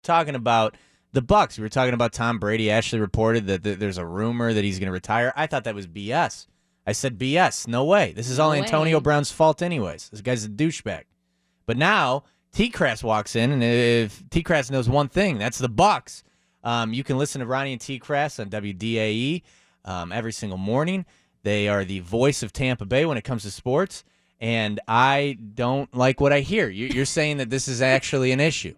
talking about the Bucs. We were talking about Tom Brady. Ashley reported that there's a rumor that he's going to retire. I thought that was BS. I said BS. No way. This is all Antonio Brown's fault anyways. This guy's a douchebag. But now T-Crass walks in, and if T-Crass knows one thing, that's the Bucs. You can listen to Ronnie and T-Crass on WDAE every single morning. They are the voice of Tampa Bay when it comes to sports, and I don't like what I hear. You're saying that this is actually an issue.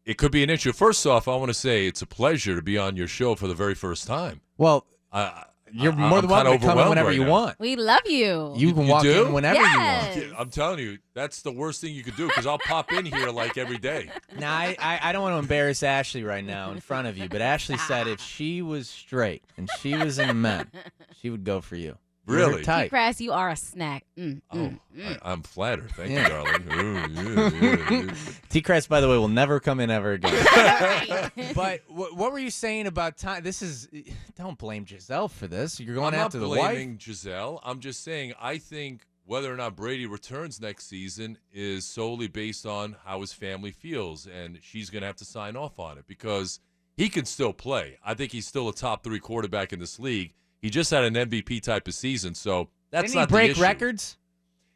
It could be an issue. First off, I want to say it's a pleasure to be on your show for the very first time. Well, you're more than welcome to come in whenever you want. We love you. You can walk in whenever you want. I'm telling you, that's the worst thing you could do because I'll pop in here like every day. Now, I don't want to embarrass Ashley right now in front of you, but Ashley said if she was straight and she was in a men, she would go for you. Really? T-Crass, you are a snack. I'm flattered. Thank you, darling. T-Crass, by the way, will never come in ever again. But what were you saying about time? Don't blame Giselle for this. You're going after the wife. I'm not blaming Giselle. I'm just saying I think whether or not Brady returns next season is solely based on how his family feels, and she's going to have to sign off on it because he can still play. I think he's still a top 3 quarterback in this league. He just had an MVP type of season, so that's not the issue. Didn't he break records?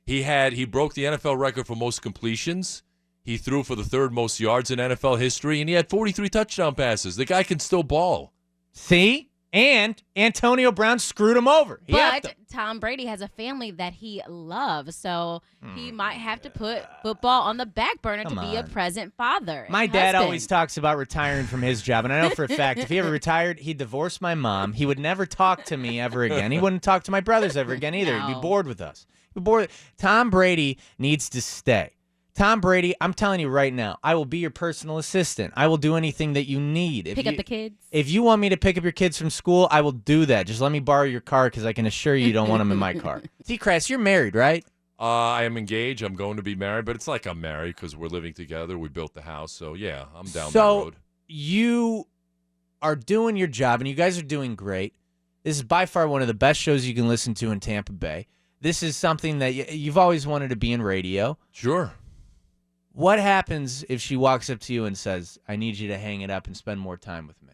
He broke the NFL record for most completions. He threw for the 3rd most yards in NFL history, and he had 43 touchdown passes. The guy can still ball. See? And Antonio Brown screwed him over. But Tom Brady has a family that he loves, so he might have to put football on the back burner to be a present father. My dad always talks about retiring from his job, and I know for a fact if he ever retired, he'd divorce my mom. He would never talk to me ever again. He wouldn't talk to my brothers ever again either. He'd be bored with us. He'd be bored. Tom Brady needs to stay. Tom Brady, I'm telling you right now, I will be your personal assistant. I will do anything that you need. Pick up the kids. If you want me to pick up your kids from school, I will do that. Just let me borrow your car because I can assure you don't want them in my car. T-Crass, you're married, right? I am engaged. I'm going to be married, but it's like I'm married because we're living together. We built the house, so yeah, I'm down that road. So you are doing your job, and you guys are doing great. This is by far one of the best shows you can listen to in Tampa Bay. This is something that you've always wanted to be in radio. Sure. What happens if she walks up to you and says, I need you to hang it up and spend more time with me?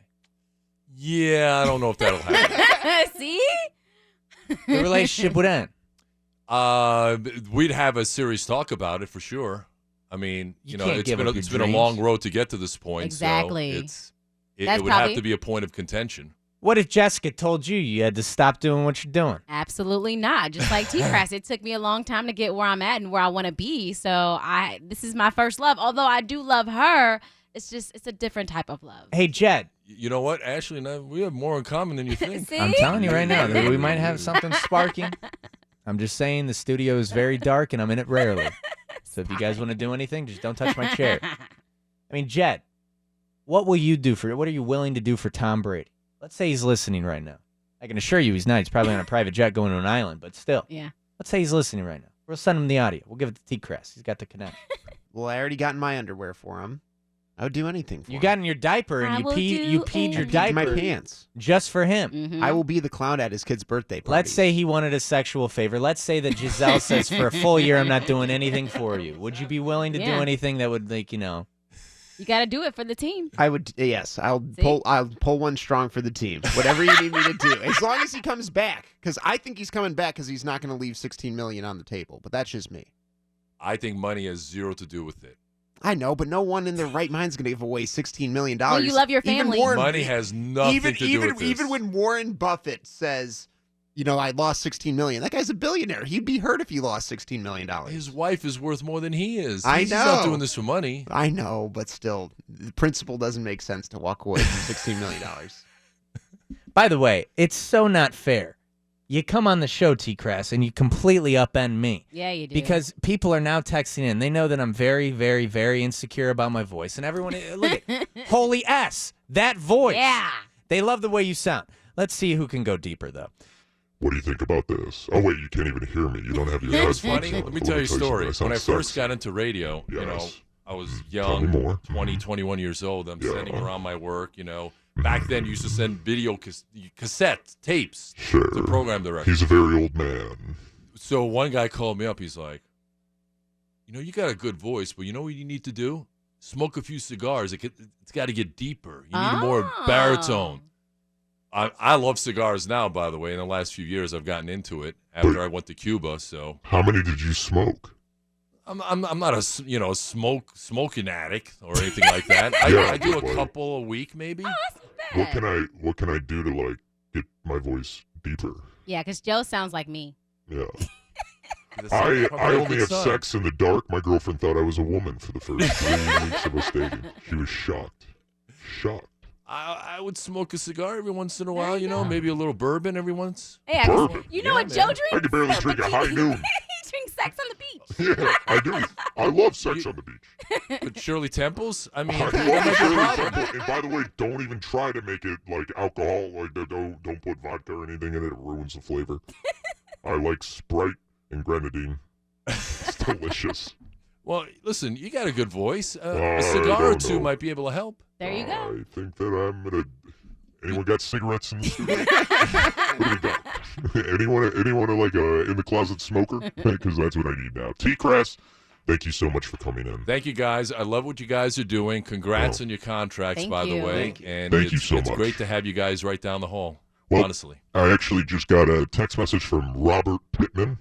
Yeah, I don't know if that'll happen. See? The relationship would end. We'd have a serious talk about it for sure. I mean, it's been a long road to get to this point. Exactly. So it would have to be a point of contention. What if Jessica told you had to stop doing what you're doing? Absolutely not. Just like T-Crass, it took me a long time to get where I'm at and where I want to be. So this is my first love. Although I do love her, it's a different type of love. Hey, Jed. You know what? Ashley and I, we have more in common than you think. I'm telling you right now, that we might have something sparking. I'm just saying the studio is very dark and I'm in it rarely. So if you guys want to do anything, just don't touch my chair. I mean, Jed, what are you willing to do for Tom Brady? Let's say he's listening right now. I can assure you he's not. He's probably on a private jet going to an island, but still. Yeah. Let's say he's listening right now. We'll send him the audio. We'll give it to T-Crass. He's got the connection. Well, I already got in my underwear for him. I would do anything for him. You got in your diaper and you peed your diaper. My pants. Just for him. Mm-hmm. I will be the clown at his kid's birthday party. Let's say he wanted a sexual favor. Let's say that Giselle says for a full year I'm not doing anything for you. Would you be willing to do anything that would You got to do it for the team. I would, yes. I'll pull one strong for the team. Whatever you need me to do, as long as he comes back, because I think he's coming back because he's not going to leave $16 million on the table. But that's just me. I think money has zero to do with it. I know, but no one in their right mind is going to give away $16 million. Well, you love your family. Money has nothing to do with this. Even when Warren Buffett says, I lost $16 million. That guy's a billionaire. He'd be hurt if he lost $16 million. His wife is worth more than he is. I know. He's not doing this for money. I know, but still, the principle doesn't make sense to walk away from $16 million. By the way, it's so not fair. You come on the show, T-Crass, and you completely upend me. Yeah, you do. Because people are now texting in. They know that I'm very, very, very insecure about my voice. And everyone, look at holy S, that voice. Yeah. They love the way you sound. Let's see who can go deeper, though. What do you think about this? Oh, wait, you can't even hear me. You don't have your headphones. Funny? Let me tell you a story. When I first got into radio, I was young, 20, 21 years old. I'm sending around my work, Back then, you used to send video cassette tapes to program director. He's a very old man. So one guy called me up. He's like, you got a good voice, but you know what you need to do? smoke a few cigars. It's got to get deeper. You need more baritone. I love cigars now, by the way. In the last few years, I've gotten into it after I went to Cuba. So how many did you smoke? I'm not a smoking addict or anything like that. I do a couple a week maybe. Oh, that's not bad. What can I do to like get my voice deeper? Yeah, because Joe sounds like me. Yeah. I only have sex in the dark. My girlfriend thought I was a woman for the first 3 weeks of us dating. She was shocked. I would smoke a cigar every once in a while, maybe a little bourbon every once. Yeah, Bourbon? You know what Joe drinks? I can barely drink a high noon. He drinks sex on the beach. Yeah, I do. I love sex on the beach. But Shirley Temples? I mean, I love Shirley Temple. And by the way, don't even try to make it like alcohol. Like don't put vodka or anything in it. It ruins the flavor. I like Sprite and grenadine. It's delicious. Well, listen, you got a good voice. A cigar or two might be able to help. There you go. I think that I'm gonna. Anyone got cigarettes in the studio? What do we got? anyone like in the closet smoker? Because that's what I need now. T-Crass, thank you so much for coming in. Thank you, guys. I love what you guys are doing. Congrats on your contracts, by the way. And thank you so much. It's great to have you guys right down the hall. Well, honestly, I actually just got a text message from Bob Pittman,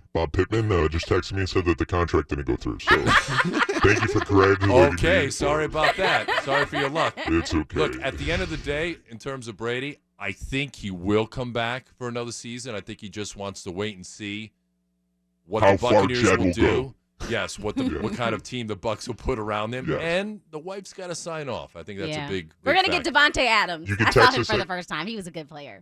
just texted me and said that the contract didn't go through. So thank you for congratulating me. Okay, sorry about that. Sorry for your luck. It's okay. Look, at the end of the day, in terms of Brady, I think he will come back for another season. I think he just wants to wait and see what the Buccaneers will do. Yes, what kind of team the Bucs will put around him, and the wife's got to sign off. I think that's a big. We're gonna factor. get Devontae Adams. I saw him for the first time. He was a good player.